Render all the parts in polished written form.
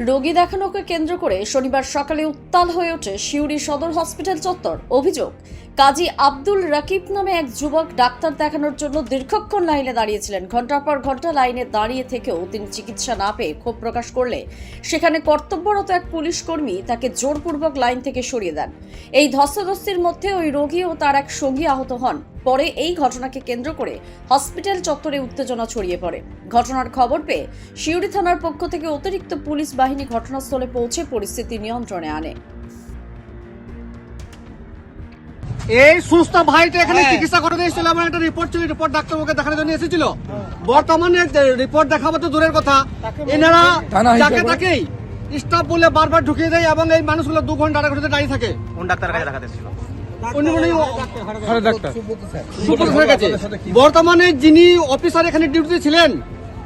রোগী দেখানোকে কেন্দ্র করে শনিবার সকালে উত্তাল হয়ে ওঠে সিউড়ি সদর হসপিটাল চত্বর। অভিযোগ, কাজী আব্দুল রাকিব নামে এক যুবক ডাক্তার দেখানোর জন্য দীর্ঘক্ষণ লাইনে দাঁড়িয়েছিলেন। ঘন্টার পর ঘন্টা লাইনে দাঁড়িয়ে থেকেও তিনি চিকিৎসা না পেয়ে ক্ষোভ প্রকাশ করলে সেখানে কর্তব্যরত এক পুলিশ কর্মী তাকে জোরপূর্বক লাইন থেকে সরিয়ে দেন। এই ধস্তাধস্তির মধ্যে ওই রোগী ও তার এক সঙ্গী আহত হন। পরে এই ঘটনাকে কেন্দ্র করে হসপিটাল চত্বরে উত্তেজনা ছড়িয়ে পড়ে। ঘটনার খবর পেয়ে সিউড়ি থানার পক্ষ থেকে অতিরিক্ত পুলিশ বাহিনী ঘটনাস্থলে পৌঁছে পরিস্থিতি নিয়ন্ত্রণে আনে। এই সুস্থ ভাইটা এখানে চিকিৎসা করে দিয়েছিল, আমার একটা রিপোর্ট ছিল, রিপোর্ট ডাক্তারবাবুকে দেখানোর জন্য এসেছিল। বর্তমানে রিপোর্ট দেখাবো তো দূরের কথা, এনারা যাকে তাকেই স্টাফ বলে বারবার ঢুকিয়ে দেয় এবং এই মানুষগুলো 2 ঘন্টা 2.5 ঘন্টা দাঁড়িয়ে থাকে। কোন ডাক্তারের কাছে দেখাতে ছিল? বর্তমানে যিনি অফিসার এখানে ডিউটিতে ছিলেন,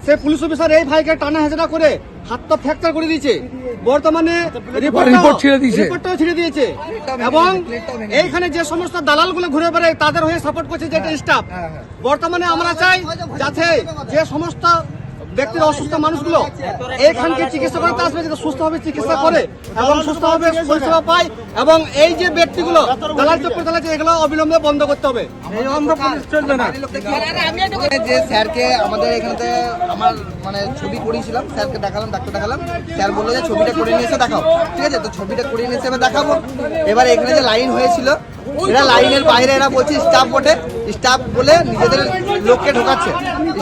সেই পুলিশ অফিসার এই ভাইকে টানা হেঁচড়া করে হাতটা ফ্র্যাকচার করে দিয়েছে। বর্তমানে রিপোর্টটাও ছিঁড়ে দিয়েছে এবং এইখানে যে সমস্ত দালালগুলো ঘুরে বেড়ায় তাদের হয়ে সাপোর্ট করছে যেটা স্টাফ। বর্তমানে আমরা চাই যাতে যে সমস্ত ব্যক্তির অসুস্থ মানুষগুলো এইখানকে চিকিৎসা করতে আসবে, যাতে সুস্থভাবে চিকিৎসা করে এবং সুস্থভাবে পরিষেবা পায় এবং এই যে ব্যক্তিগুলো দালাল চক্কর চালাচ্ছে এগুলো অবিলম্বে বন্ধ করতে হবে। যে স্যারকে আমাদের এখানে আমার ছবি করিয়েছিলাম, স্যারকে দেখালাম, ডাক্তার দেখালাম, স্যার বললো যে ছবিটা করে নিয়ে এসে দেখাও। ঠিক আছে, তো ছবিটা করে নিয়ে এসে এবার দেখাবো। এবার এখানে যে লাইন হয়েছিল, এরা লাইনের বাইরে এরা বলছে স্টাফ বটে, স্টাফ বলে নিজেদের লোককে ঢোকাচ্ছে,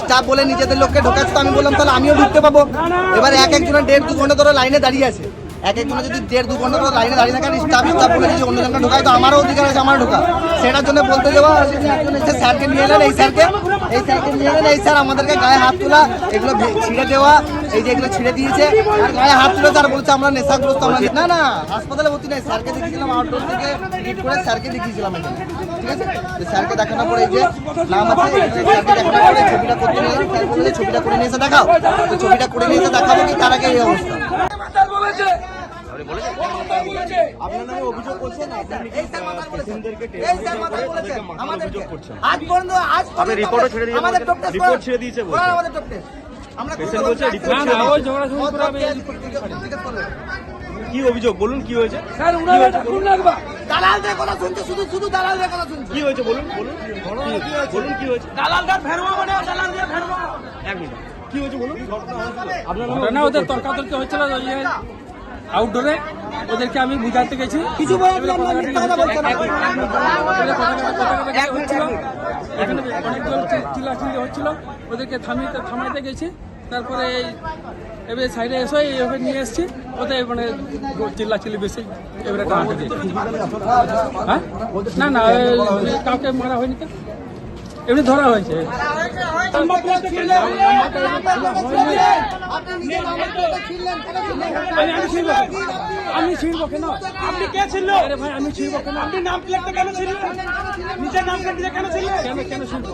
স্টাফ বলে নিজেদের লোককে ঢোকাচ্ছে। তো আমি বললাম তাহলে আমিও ঢুকতে পাবো। এবার একজনের 1.5-2 ঘন্টা ধরে লাইনে দাঁড়িয়ে আছে, একজনের যদি 1.5-2 ঘন্টা ধরে লাইনে দাঁড়িয়ে থাকে, স্টাফ বলে যদি অন্য জনকে ঢোকায় তো আমারও অধিকার আছে আমার ঢোকা। সেটার জন্য বলতে যাওয়া স্যারকে নিয়ে এলেন, এই স্যারকে নিয়ে এলেন, এই স্যার আমাদেরকে গায়ে হাত তোলা, এগুলো ছিঁড়ে দেওয়া, এই যে এগুলো ছিঁড়ে দিয়েছে আর গায়ে হাত তুলে তার বলছে আমরা নেশাগ্রস্ত। আমরা না হাসপাতালে ভর্তি নাই, স্যারকে দেখিয়েছিলাম আউটডোর থেকে টিকিট করে স্যারকে দেখিয়েছিলাম এখানে। ঠিক আছে, স্যারকে দেখানোর পরে এই যে নাম আছে, স্যারকে দেখানোর পরে ছবিটা করতে নিলাম, ছবিটা করে নিয়ে এসে দেখাও। তো ছবিটা করে নিয়ে এসে দেখাবো কি তার আগে এই অবস্থা। আপনার নামে অভিযোগ করছেন, রিপোর্ট ছেড়ে দিয়েছে। কি অভিযোগ বলুন, কি হয়েছে? দালালদের কথা শুনছে, শুধু দালালদের কথা শুনছে। কি হয়েছে বলুন, বলুন কি হয়েছে? দালালদের ফেরবা মানে দালালদের ফেরবা। এক মিনিট, কি হয়েছে বলুন? আপনার ওদের তর্কাতর্কি হচ্ছিল আউটডোরে, ওদেরকে আমি বুঝাতে গেছি, কিছু এখানে অনেকজন চিল্লাচিল্লি হচ্ছিল, ওদেরকে থামাইতে গেছি। তারপরে এবারে সাইডে এসে এভাবে নিয়ে এসছি, ওদের চিল্লাচিল্লি বেশি এবারে টানাতে দিয়েছি। হ্যাঁ না কাউকে মারা হয়নি, তো এমনি ধরা হয়েছে। আমি ছিড়বো কেন? আপনি কে ছিল? আরে ভাই আমি ছিড়বো কেন? আপনি নাম প্লেটটা কেন ছিলেন? নিজের নাম প্লেট নিজে কেন ছিলেন? কেন ছিড়বো?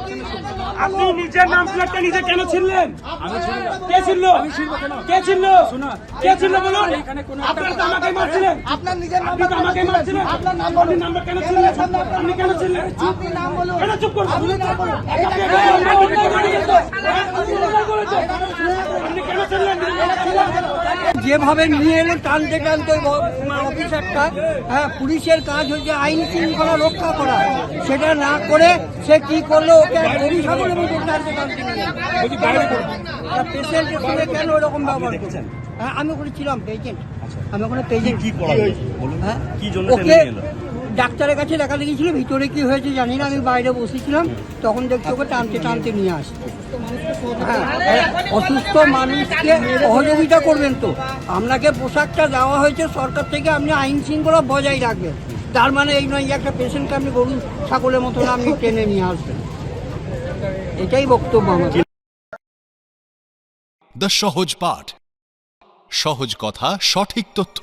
আপনি নিজের নাম প্লেটটা নিজে কেন ছিলেন? আমি ছিড়বো। কে ছিল? আমি ছিড়বো কেন? কে ছিল? শোনা, কে ছিল বলুন? এখানে কোনো আপনার তো আমাকে মারছিলেন, আপনার নিজের আপনি তো আমাকে মারছিলেন, আপনার নাম আপনি নাম্বার কেন ছিলেন? আপনি কেন ছিলেন? আপনি নাম বলুন, কেন চুপ করছেন? আপনি কেন ছিলেন? যেভাবে নিয়ে এলো টানতে টানতে অফিসারটা, হ্যাঁ পুলিশের কাজ হচ্ছে আইন শৃঙ্খলা রক্ষা করা, সেটা না করে সে কি করলো, ওকে অভিশাপনের মতো টানতে টানতে নিয়ে পেশেন্টের সঙ্গে কেন ওরকম ব্যবহার করছেন? হ্যাঁ আমি ওখানে ছিলাম পেশেন্ট, আমি ওখানে পেশেন্ট। হ্যাঁ ওকে ডাক্তারের কাছে দেখা গিয়েছিল, ভিতরে কি হয়েছে জানি না, আমি বাইরে বসেছিলাম, তখন দেখছি ওকে টানতে টানতে নিয়ে আসে। হ্যাঁ অসুস্থ মানুষকে সহযোগিতা করবেন, তো আপনাকে পোশাকটা দেওয়া হয়েছে সরকার থেকে, আপনি আইন শৃঙ্খলা বজায় রাখবেন। তার মানে এই নয় যে একটা পেশেন্টকে আপনি গরু ছাগলের মতন আপনি টেনে নিয়ে আসবেন। এটাই বক্তব্য আমার। দ্য সহজ পাঠ, সহজ কথা, সঠিক তথ্য।